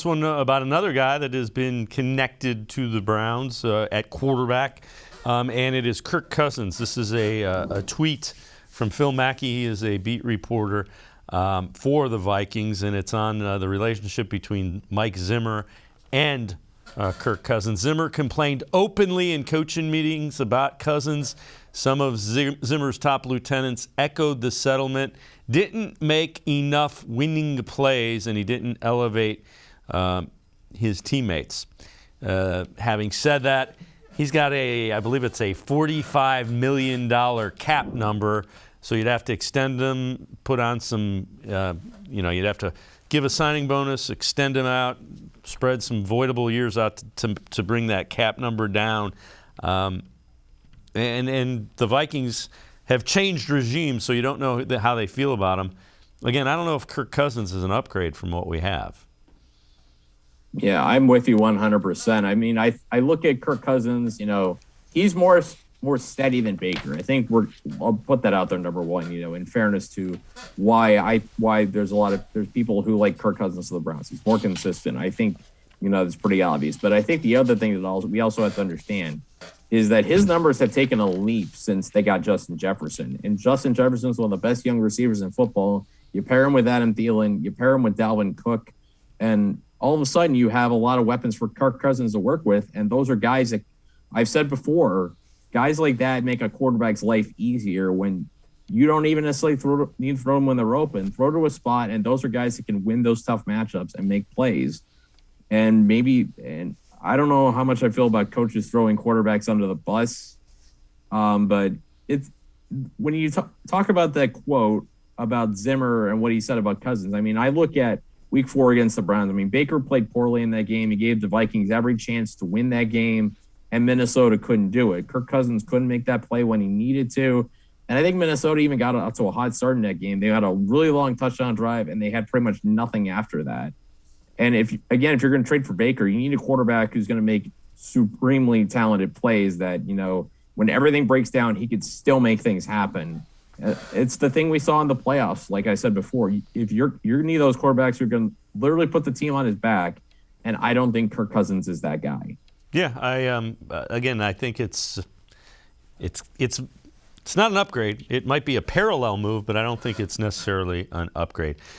One about another guy that has been connected to the Browns at quarterback, and it is Kirk Cousins. This is a tweet from Phil Mackey. He is a beat reporter for the Vikings, and it's on the relationship between Mike Zimmer and Kirk Cousins. Zimmer complained openly in coaching meetings about Cousins. Some of Zimmer's top lieutenants echoed the settlement. Didn't make enough winning plays, and he didn't elevate his teammates. Having said that, he's got I believe it's a $45 million cap number, so you'd have to extend him, put on some, you'd have to give a signing bonus, extend him out, spread some voidable years out to bring that cap number down. And the Vikings have changed regimes, so you don't know how they feel about him. Again, I don't know if Kirk Cousins is an upgrade from what we have. Yeah, I'm with you 100%. I mean, I look at Kirk Cousins, he's more steady than Baker. I think I'll put that out there, number one, in fairness to why there's people who like Kirk Cousins to the Browns. He's more consistent. I think, that's pretty obvious. But I think the other thing that we also have to understand is that his numbers have taken a leap since they got Justin Jefferson. And Justin Jefferson is one of the best young receivers in football. You pair him with Adam Thielen, you pair him with Dalvin Cook, and all of a sudden you have a lot of weapons for Kirk Cousins to work with. And those are guys that I've said before, guys like that make a quarterback's life easier when you don't even necessarily need to throw them when they're open. Throw to a spot, and those are guys that can win those tough matchups and make plays. And I don't know how much I feel about coaches throwing quarterbacks under the bus, but it's when you talk about that quote about Zimmer and what he said about Cousins. I mean, I look at Week 4 against the Browns. I mean, Baker played poorly in that game. He gave the Vikings every chance to win that game, and Minnesota couldn't do it. Kirk Cousins couldn't make that play when he needed to. And I think Minnesota even got out to a hot start in that game. They had a really long touchdown drive, and they had pretty much nothing after that. And if you're going to trade for Baker, you need a quarterback who's going to make supremely talented plays that, when everything breaks down, he could still make things happen. It's the thing we saw in the playoffs. Like I said before, if you're going to need those quarterbacks who are going to literally put the team on his back, and I don't think Kirk Cousins is that guy. Yeah, I think it's not an upgrade. It might be a parallel move, but I don't think it's necessarily an upgrade.